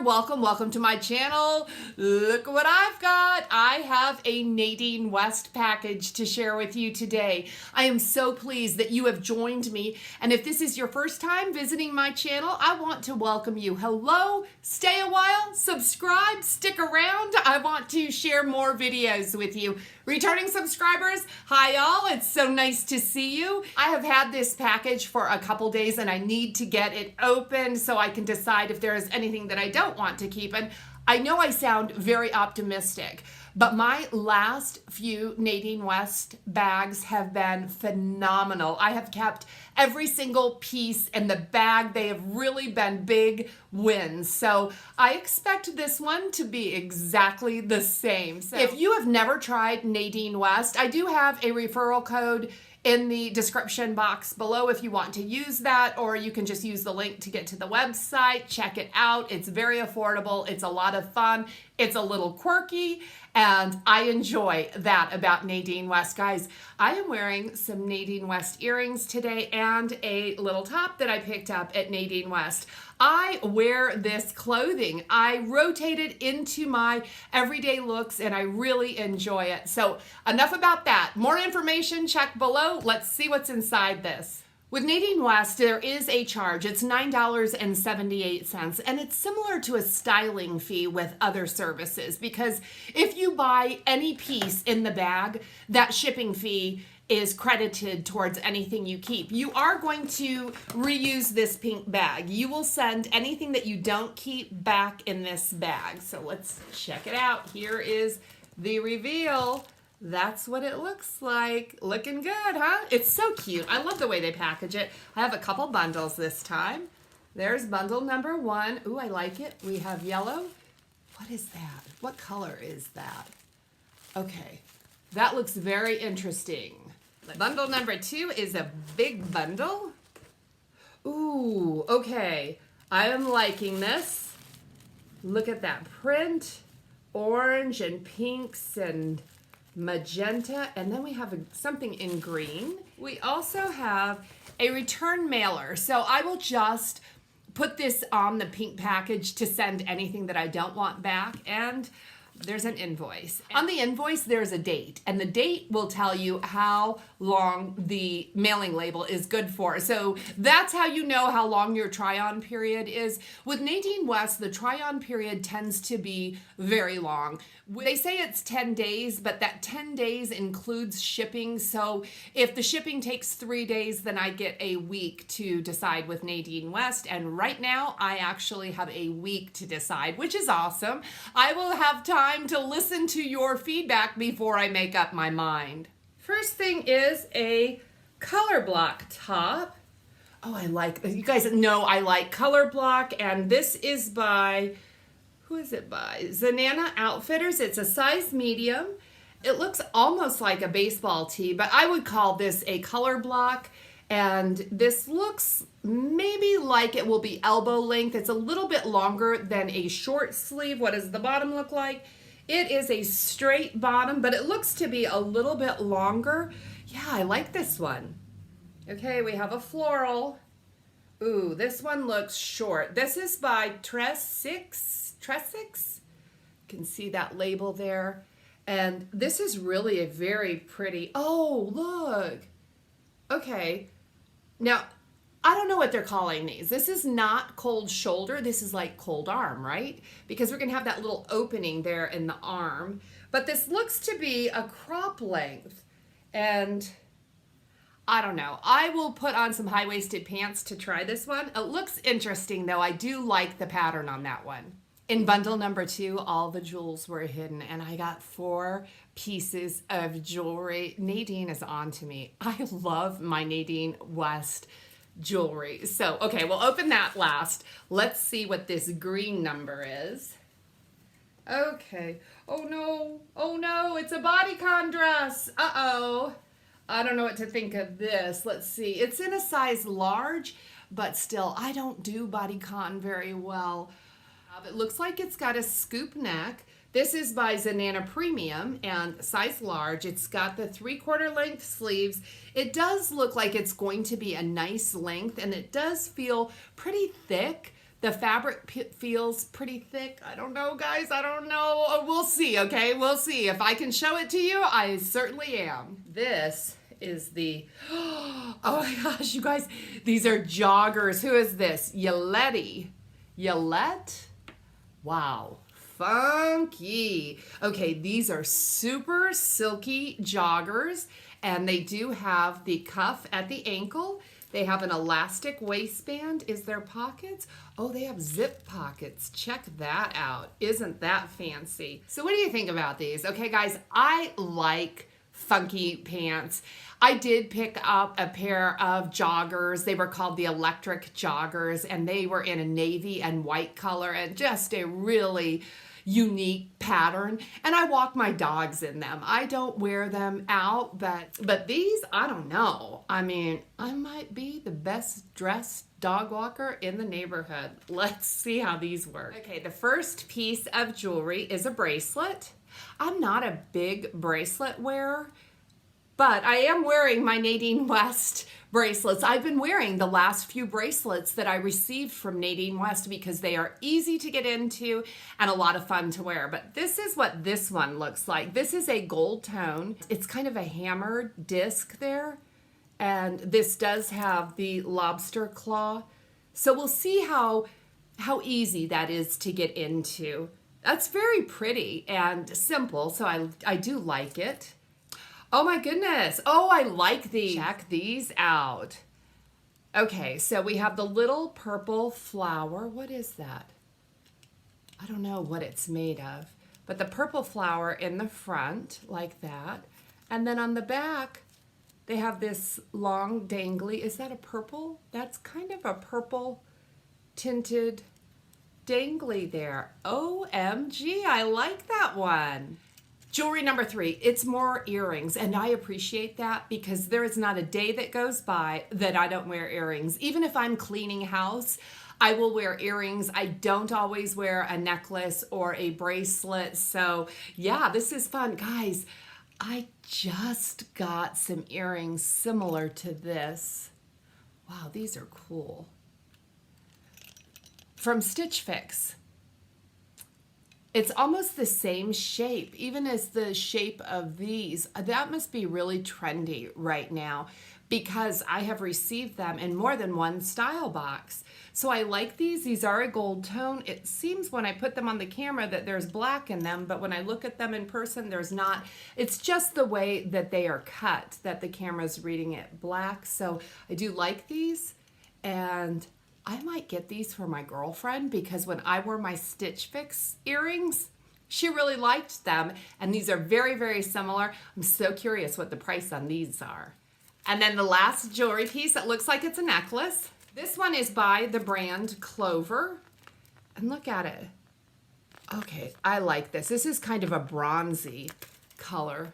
Welcome to my channel. Look what I've got. I have a Nadine West package to share with you today. I am so pleased that you have joined me, and if this is your first time visiting my channel, I want to welcome you. Hello, stay a while, subscribe, stick around. I want to share more videos with you. Returning subscribers, hi y'all, it's so nice to see you. I have had this package for a couple days and I need to get it open so I can decide if there is anything that I don't want to keep. And I know I sound very optimistic, but my last few Nadine West bags have been phenomenal. I have kept every single piece in the bag. They have really been big wins. So I expect this one to be exactly the same. So if you have never tried Nadine West, I do have a referral code in the description box below if you want to use that, or you can just use the link to get to the website. Check it out. It's very affordable. It's a lot of fun. It's a little quirky, and I enjoy that about Nadine West. Guys, I am wearing some Nadine West earrings today and a little top that I picked up at Nadine West. I wear this clothing. I rotate it into my everyday looks and I really enjoy it. So enough about that. More information, check below. Let's see what's inside this. With Nadine West, there is a charge. It's $9.78, and it's similar to a styling fee with other services, because if you buy any piece in the bag, that shipping fee is credited towards anything you keep. You are going to reuse this pink bag. You will send anything that you don't keep back in this bag. So let's check it out. Here is the reveal. That's what it looks like. Looking good, huh? It's so cute. I love the way they package it. I have a couple bundles this time. There's bundle number one. Ooh, I like it. We have yellow. What is that? What color is that? Okay, that looks very interesting. Bundle number two is a big bundle. Ooh, okay. I am liking this. Look at that print. Orange and pinks and magenta, and then we have something in green. We also have a return mailer, so I will just put this on the pink package to send anything that I don't want back, and there's an invoice. On the invoice, there's a date, and the date will tell you how long the mailing label is good for. So that's how you know how long your try-on period is. With Nadine West, the try-on period tends to be very long. They say it's 10 days, but that 10 days includes shipping. So if the shipping takes 3 days, then I get a week to decide with Nadine West. And right now, I actually have a week to decide, which is awesome. I will have time to listen to your feedback before I make up my mind. First thing is a color block top. Oh, I like, you guys know I like color block, and this is by, who is it by? Zenana Outfitters. It's a size medium. It looks almost like a baseball tee, but I would call this a color block, and this looks maybe like it will be elbow length. It's a little bit longer than a short sleeve. What does the bottom look like? It is a straight bottom, but it looks to be a little bit longer. Yeah, I like this one. Okay, we have a floral. Ooh, this one looks short. This is by Tressix. You can see that label there. And this is really a very pretty, oh, look. Okay, now, I don't know what they're calling these. This is not cold shoulder. This is like cold arm, right? Because we're gonna have that little opening there in the arm. But this looks to be a crop length. And I don't know. I will put on some high-waisted pants to try this one. It looks interesting though. I do like the pattern on that one. In bundle number two, all the jewels were hidden, and I got 4 pieces of jewelry. Nadine is on to me. I love my Nadine West jewelry. So, okay, we'll open that last. Let's see what this green number is. Okay. Oh no, it's a bodycon dress. Uh-oh. I don't know what to think of this. Let's see. It's in a size large, but still, I don't do bodycon very well. It looks like it's got a scoop neck. This is by Zenana Premium and size large. It's got the 3/4 length sleeves. It does look like it's going to be a nice length, and it does feel pretty thick. The fabric feels pretty thick. I don't know, guys. I don't know. We'll see, okay? We'll see. If I can show it to you, I certainly am. This is the, oh my gosh, you guys, these are joggers. Who is this? Yelette. Yelette? Wow. Funky. Okay, these are super silky joggers, and they do have the cuff at the ankle. They have an elastic waistband. Is there pockets? Oh, they have zip pockets. Check that out. Isn't that fancy? So what do you think about these? Okay, guys, I like funky pants. I did pick up a pair of joggers. They were called the electric joggers, and they were in a navy and white color and just a really unique pattern, and I walk my dogs in them. I don't wear them out, but these, I don't know. I mean, I might be the best dressed dog walker in the neighborhood. Let's see how these work. Okay, the first piece of jewelry is a bracelet. I'm not a big bracelet wearer, but I am wearing my Nadine West bracelets. I've been wearing the last few bracelets that I received from Nadine West because they are easy to get into and a lot of fun to wear. But this is what this one looks like. This is a gold tone. It's kind of a hammered disc there. And this does have the lobster claw. So we'll see how easy that is to get into. That's very pretty and simple, so I do like it. Oh my goodness. Oh, I like these. Check these out. Okay, so we have the little purple flower. What is that? I don't know what it's made of, but the purple flower in the front like that. And then on the back, they have this long dangly. Is that a purple? That's kind of a purple tinted dangly there. OMG, I like that one. Jewelry number 3, it's more earrings, and I appreciate that because there is not a day that goes by that I don't wear earrings. Even if I'm cleaning house, I will wear earrings. I don't always wear a necklace or a bracelet. So yeah, this is fun. Guys, I just got some earrings similar to this. Wow, these are cool. From Stitch Fix. It's almost the same shape, even as the shape of these. That must be really trendy right now because I have received them in more than one style box. So I like these. These are a gold tone. It seems when I put them on the camera that there's black in them, but when I look at them in person, there's not. It's just the way that they are cut that the camera's reading it black. So I do like these, and I might get these for my girlfriend because when I wore my Stitch Fix earrings, she really liked them. And these are very, very similar. I'm so curious what the price on these are. And then the last jewelry piece, it looks like it's a necklace. This one is by the brand Clover. And look at it. Okay, I like this. This is kind of a bronzy color.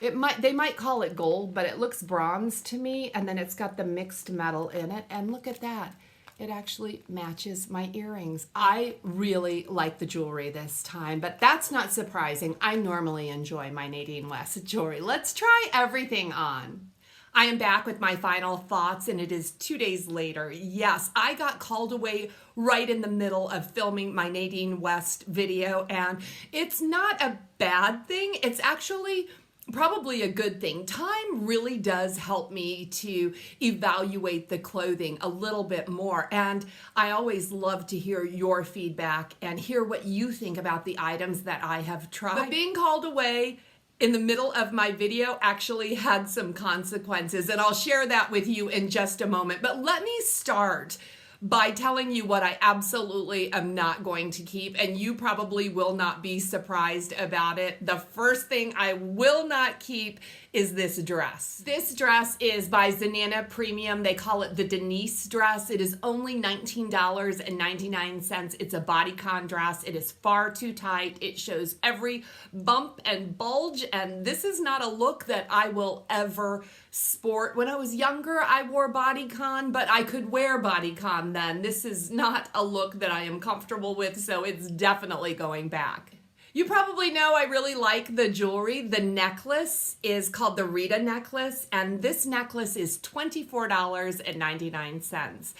They might call it gold, but it looks bronze to me, and then it's got the mixed metal in it, and look at that. It actually matches my earrings. I really like the jewelry this time, but that's not surprising. I normally enjoy my Nadine West jewelry. Let's try everything on. I am back with my final thoughts, and it is 2 days later. Yes, I got called away right in the middle of filming my Nadine West video, and it's not a bad thing. It's actually probably a good thing. Time really does help me to evaluate the clothing a little bit more, and I always love to hear your feedback and hear what you think about the items that I have tried. But being called away in the middle of my video actually had some consequences, and I'll share that with you in just a moment. But let me start by telling you what I absolutely am not going to keep, and you probably will not be surprised about it. The first thing I will not keep is this dress. This dress is by Zenana Premium. They call it the Denise dress. It is only $19.99. It's a bodycon dress. It is far too tight. It shows every bump and bulge, and this is not a look that I will ever sport. When I was younger, I wore bodycon, but I could wear bodycon then. This is not a look that I am comfortable with, so it's definitely going back. You probably know I really like the jewelry. The necklace is called the Rita necklace, and this necklace is $24.99.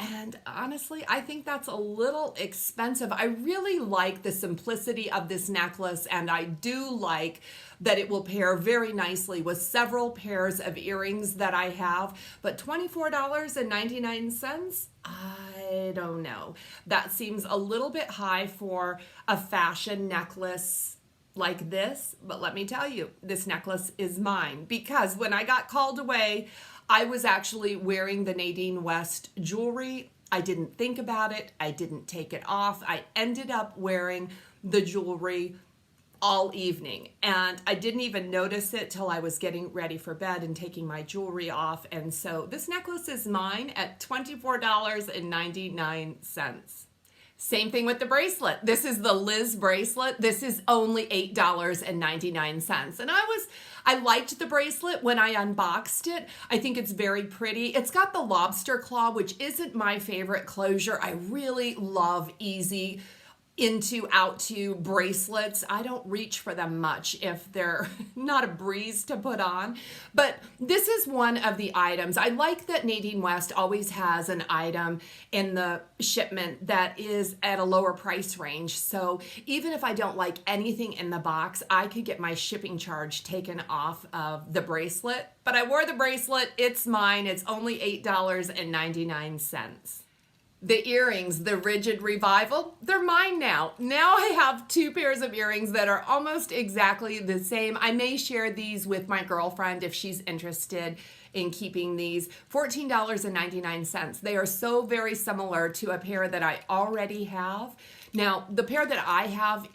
And honestly, I think that's a little expensive. I really like the simplicity of this necklace, and I do like that it will pair very nicely with several pairs of earrings that I have. But $24.99? I don't know. That seems a little bit high for a fashion necklace like this. But let me tell you, this necklace is mine, because when I got called away, I was actually wearing the Nadine West jewelry. I didn't think about it. I didn't take it off. I ended up wearing the jewelry all evening, and I didn't even notice it till I was getting ready for bed and taking my jewelry off. And so this necklace is mine at $24.99. Same thing with the bracelet. This is the Liz bracelet. This is only $8.99. And I liked the bracelet when I unboxed it. I think it's very pretty. It's got the lobster claw, which isn't my favorite closure. I really love easy into out to bracelets. I don't reach for them much if they're not a breeze to put on, but this is one of the items. I like that Nadine West always has an item in the shipment that is at a lower price range. So even if I don't like anything in the box, I could get my shipping charge taken off of the bracelet. But I wore the bracelet. It's mine. It's only $8.99. The earrings, the Rigid Revival, they're mine now. Now I have two pairs of earrings that are almost exactly the same. I may share these with my girlfriend if she's interested in keeping these. $14.99. They are so very similar to a pair that I already have. Now, the pair that I have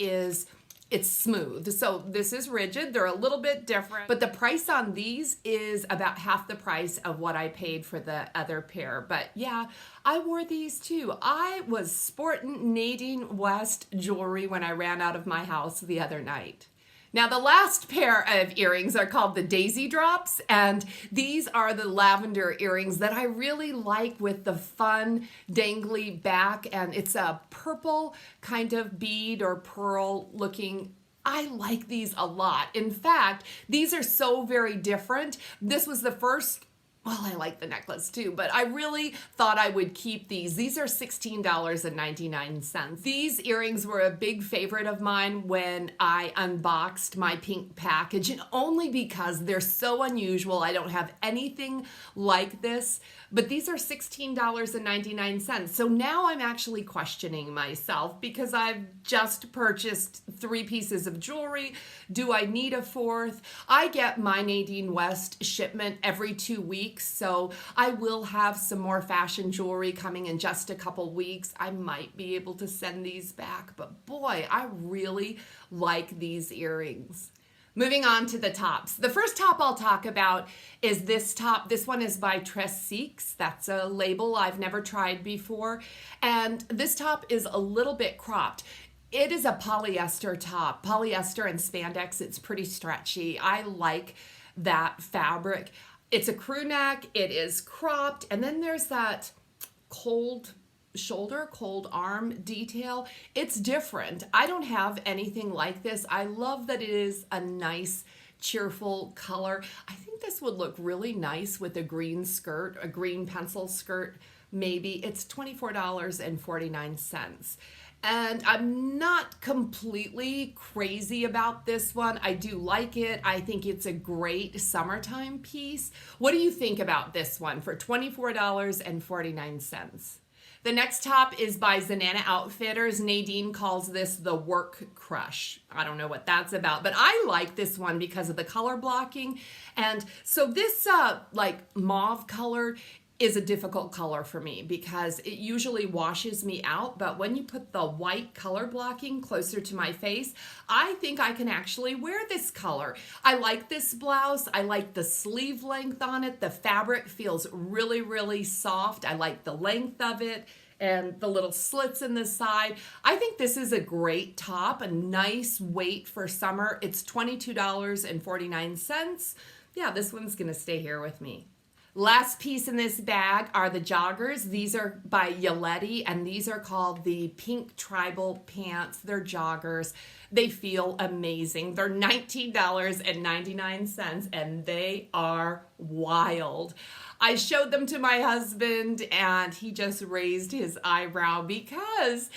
it's smooth. So this is rigid. They're a little bit different, but the price on these is about half the price of what I paid for the other pair. But yeah, I wore these too. I was sporting Nadine West jewelry when I ran out of my house the other night. Now, the last pair of earrings are called the Daisy Drops, and these are the lavender earrings that I really like with the fun dangly back, and it's a purple kind of bead or pearl looking. I like these a lot. In fact, these are so very different. This was the first. Well, I like the necklace too, but I really thought I would keep these. These are $16.99. These earrings were a big favorite of mine when I unboxed my pink package, and only because they're so unusual. I don't have anything like this, but these are $16.99. So now I'm actually questioning myself because I've just purchased 3 pieces of jewelry. Do I need a 4th? I get my Nadine West shipment every 2 weeks. So I will have some more fashion jewelry coming in just a couple weeks. I might be able to send these back, but boy, I really like these earrings. Moving on to the tops. The first top I'll talk about is this top. This one is by Tres Six. That's a label I've never tried before. And this top is a little bit cropped. It is a polyester top. Polyester and spandex, it's pretty stretchy. I like that fabric. It's a crew neck, it is cropped, and then there's that cold shoulder, cold arm detail. It's different. I don't have anything like this. I love that it is a nice, cheerful color. I think this would look really nice with a green skirt, a green pencil skirt, maybe. It's $24.49. And I'm not completely crazy about this one. I do like it. I think it's a great summertime piece. What do you think about this one for $24.49? The next top is by Zenana Outfitters. Nadine calls this the Work Crush. I don't know what that's about, but I like this one because of the color blocking. And so this like mauve color is a difficult color for me because it usually washes me out, but when you put the white color blocking closer to my face, I think I can actually wear this color. I like this blouse. I like the sleeve length on it. The fabric feels really, really soft. I like the length of it and the little slits in the side. I think this is a great top, a nice weight for summer. It's $22.49. Yeah, this one's gonna stay here with me. Last piece in this bag are the joggers. These are by Yelette, and these are called the Pink Tribal Pants. They're joggers. They feel amazing. They're $19.99, and they are wild. I showed them to my husband and he just raised his eyebrow because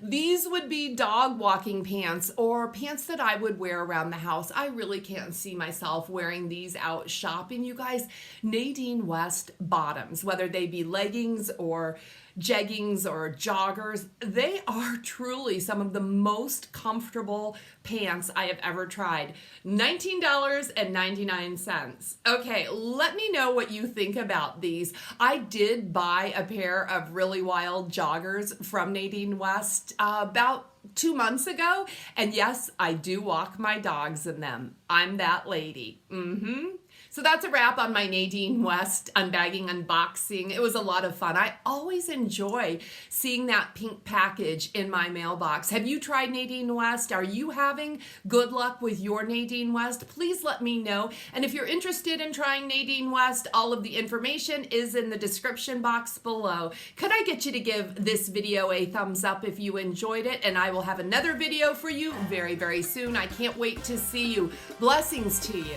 these would be dog walking pants or pants that I would wear around the house. I really can't see myself wearing these out shopping, you guys. Nadine West bottoms, whether they be leggings or jeggings or joggers, they are truly some of the most comfortable pants I have ever tried. $19.99. Okay, let me know what you think about these. I did buy a pair of really wild joggers from Nadine West about 2 months ago, and yes, I do walk my dogs in them. I'm that lady. So that's a wrap on my Nadine West unbagging unboxing. It was a lot of fun. I always enjoy seeing that pink package in my mailbox. Have you tried Nadine West? Are you having good luck with your Nadine West? Please let me know. And if you're interested in trying Nadine West, all of the information is in the description box below. Could I get you to give this video a thumbs up if you enjoyed it? And I will have another video for you very, very soon. I can't wait to see you. Blessings to you.